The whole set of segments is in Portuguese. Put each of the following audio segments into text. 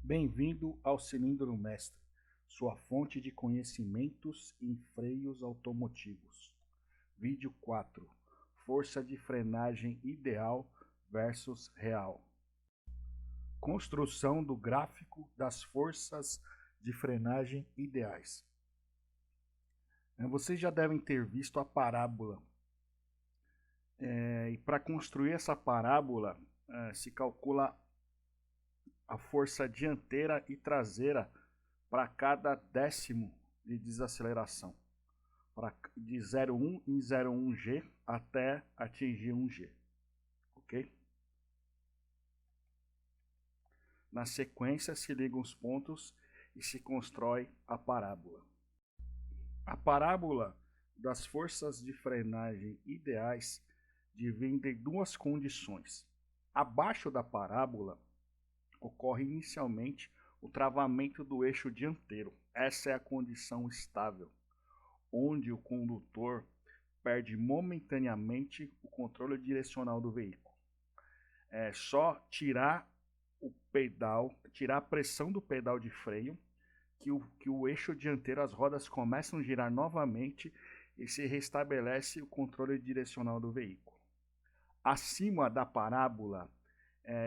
Bem-vindo ao Cilindro Mestre, sua fonte de conhecimentos em freios automotivos. Vídeo 4. Força de frenagem ideal versus real. Construção do gráfico das forças de frenagem ideais. Vocês já devem ter visto a parábola. E para construir essa parábola, se calcula a força dianteira e traseira para cada décimo de desaceleração, de 0,1 em 0,1G até atingir 1G, ok? Na sequência se ligam os pontos e se constrói a parábola. A parábola das forças de frenagem ideais divide em duas condições. Abaixo da parábola ocorre inicialmente o travamento do eixo dianteiro. Essa é a condição estável, onde o condutor perde momentaneamente o controle direcional do veículo. É só tirar o pedal, tirar a pressão do pedal de freio, que o eixo dianteiro, as rodas começam a girar novamente e se restabelece o controle direcional do veículo. Acima da parábola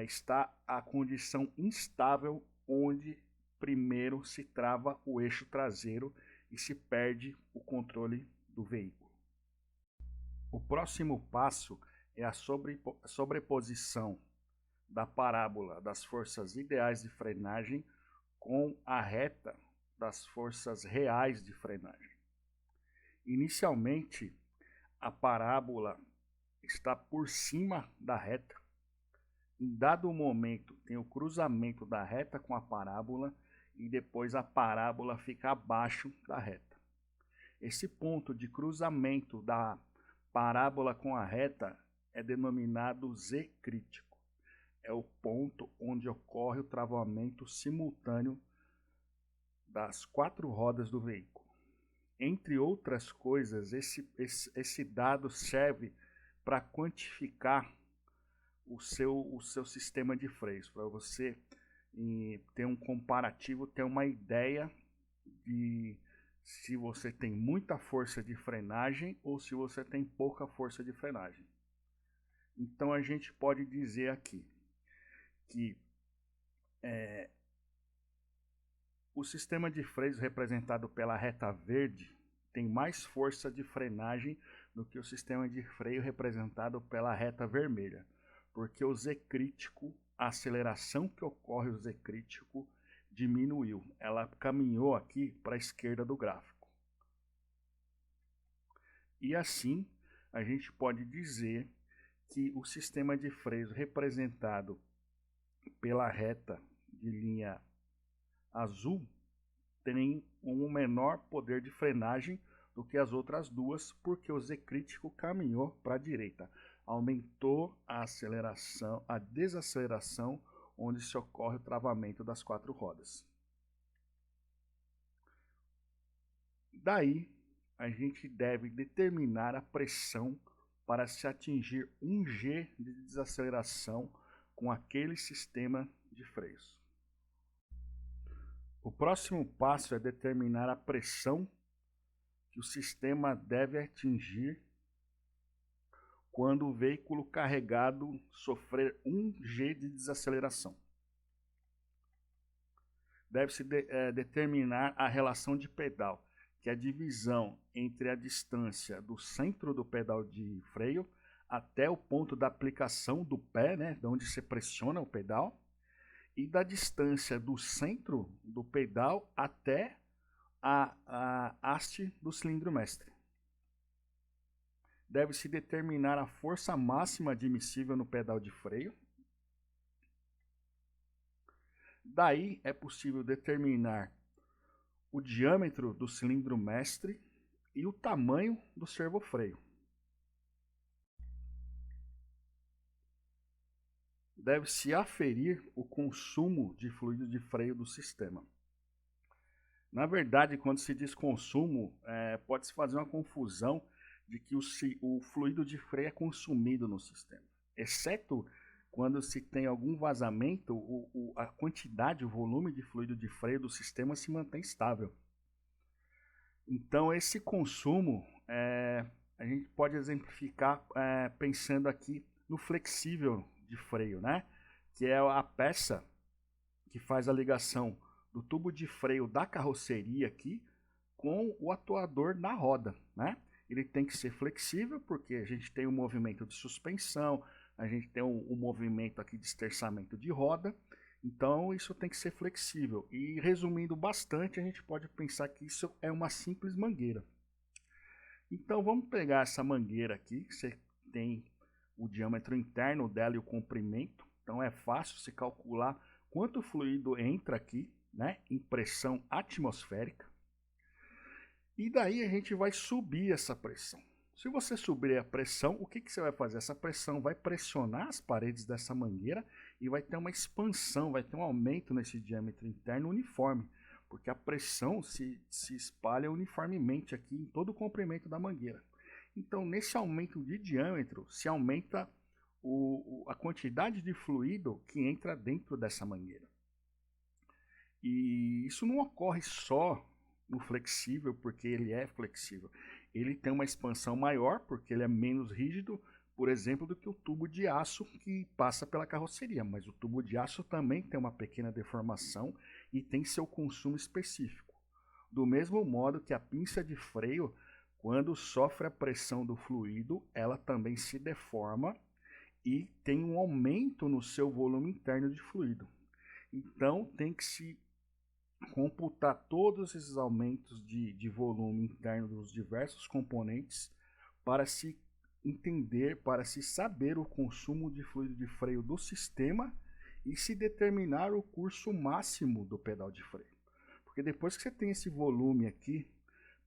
está a condição instável, onde primeiro se trava o eixo traseiro e se perde o controle do veículo. O próximo passo é a sobreposição da parábola das forças ideais de frenagem com a reta das forças reais de frenagem. Inicialmente, a parábola está por cima da reta. Em dado momento, tem o cruzamento da reta com a parábola e depois a parábola fica abaixo da reta. Esse ponto de cruzamento da parábola com a reta é denominado Z crítico. É o ponto onde ocorre o travamento simultâneo das quatro rodas do veículo. Entre outras coisas, esse dado serve para quantificar o seu sistema de freios, para você ter um comparativo, ter uma ideia de se você tem muita força de frenagem ou se você tem pouca força de frenagem. Então a gente pode dizer aqui que o sistema de freios representado pela reta verde tem mais força de frenagem do que o sistema de freio representado pela reta vermelha, porque o Z crítico, a aceleração que ocorre o Z crítico diminuiu, ela caminhou aqui para a esquerda do gráfico. E assim, a gente pode dizer que o sistema de freios representado pela reta de linha azul tem um menor poder de frenagem do que as outras duas, porque o Z crítico caminhou para a direita. Aumentou a aceleração, a desaceleração, onde se ocorre o travamento das quatro rodas. Daí, a gente deve determinar a pressão para se atingir 1G de desaceleração com aquele sistema de freios. O próximo passo é determinar a pressão que o sistema deve atingir quando o veículo carregado sofrer 1G de desaceleração. Deve-se determinar a relação de pedal, que é a divisão entre a distância do centro do pedal de freio até o ponto da aplicação do pé, né, de onde se pressiona o pedal, e da distância do centro do pedal até a haste do cilindro mestre. Deve-se determinar a força máxima admissível no pedal de freio. Daí é possível determinar o diâmetro do cilindro mestre e o tamanho do servofreio. Deve-se aferir o consumo de fluido de freio do sistema. Na verdade, quando se diz consumo, pode-se fazer uma confusão de que o fluido de freio é consumido no sistema. Exceto quando se tem algum vazamento, a quantidade, o volume de fluido de freio do sistema se mantém estável. Então, esse consumo, a gente pode exemplificar pensando aqui no flexível de freio, né? Que é a peça que faz a ligação do tubo de freio da carroceria aqui com o atuador na roda, né? Ele tem que ser flexível porque a gente tem um movimento de suspensão, a gente tem um movimento aqui de esterçamento de roda, então isso tem que ser flexível. E resumindo bastante, a gente pode pensar que isso é uma simples mangueira. Então vamos pegar essa mangueira aqui, você tem o diâmetro interno dela e o comprimento, então é fácil se calcular quanto fluido entra aqui, né, em pressão atmosférica. E daí a gente vai subir essa pressão. Se você subir a pressão, o que você vai fazer? Essa pressão vai pressionar as paredes dessa mangueira e vai ter uma expansão, vai ter um aumento nesse diâmetro interno uniforme, porque a pressão se espalha uniformemente aqui em todo o comprimento da mangueira. Então, nesse aumento de diâmetro, se aumenta a quantidade de fluido que entra dentro dessa mangueira. E isso não ocorre só no flexível, porque ele é flexível. Ele tem uma expansão maior, porque ele é menos rígido, por exemplo, do que o tubo de aço que passa pela carroceria. Mas o tubo de aço também tem uma pequena deformação e tem seu consumo específico. Do mesmo modo que a pinça de freio, quando sofre a pressão do fluido, ela também se deforma e tem um aumento no seu volume interno de fluido. Então tem que se computar todos esses aumentos de volume interno dos diversos componentes para se entender, para se saber o consumo de fluido de freio do sistema e se determinar o curso máximo do pedal de freio. Porque depois que você tem esse volume aqui,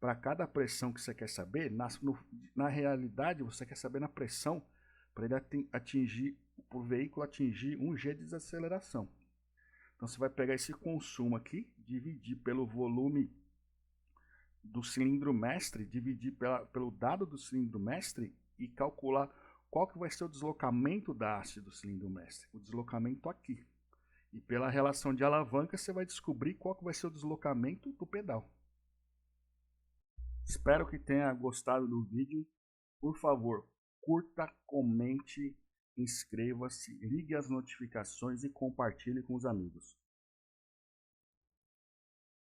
para cada pressão que você quer saber, na realidade você quer saber na pressão para ele atingir, para o veículo atingir 1 G de desaceleração. Então você vai pegar esse consumo aqui, dividir pelo volume do cilindro mestre, dividir pelo dado do cilindro mestre e calcular qual que vai ser o deslocamento da haste do cilindro mestre. O deslocamento aqui. E pela relação de alavanca você vai descobrir qual que vai ser o deslocamento do pedal. Espero que tenha gostado do vídeo. Por favor, curta, comente, inscreva-se, ligue as notificações e compartilhe com os amigos.